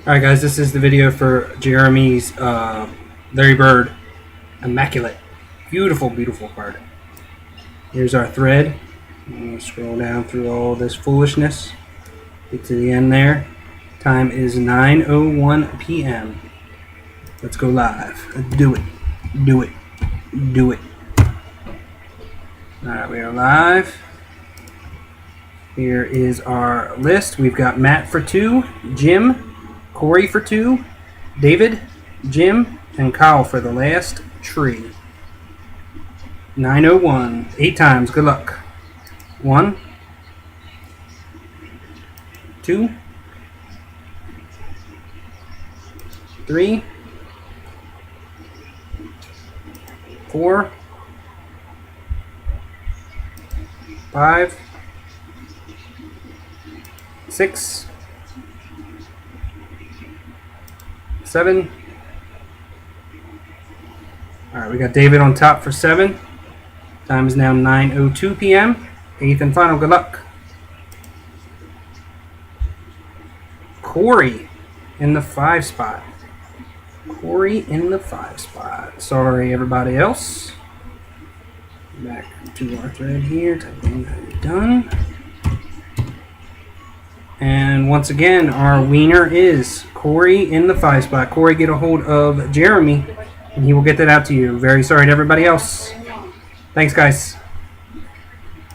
Alright guys, this is the video for Jeremy's Larry Bird Immaculate. Beautiful, beautiful card. Here's our thread. I'm going to scroll down through all this foolishness. Get to the end there. Time is 9:01 p.m. Let's go live. Let's do it. Do it. Do it. Alright, we are live. Here is our list. We've got Matt for 2, Jim, Corey for 2, David, Jim, and Kyle for the last tree. 9:01. 8 times. Good luck. 1, 2, 3, 4, 5, 6, 7. Alright, we got David on top for 7. Time is now 9:02 p.m. 8th and final. Good luck. Corey in the 5 spot. Corey in the 5 spot. Sorry, everybody else. Back to our thread here. Typing that is done. And once again, our wiener is Corey in the 5 spot. Corey, get a hold of Jeremy, and he will get that out to you. Very sorry to everybody else. Thanks, guys.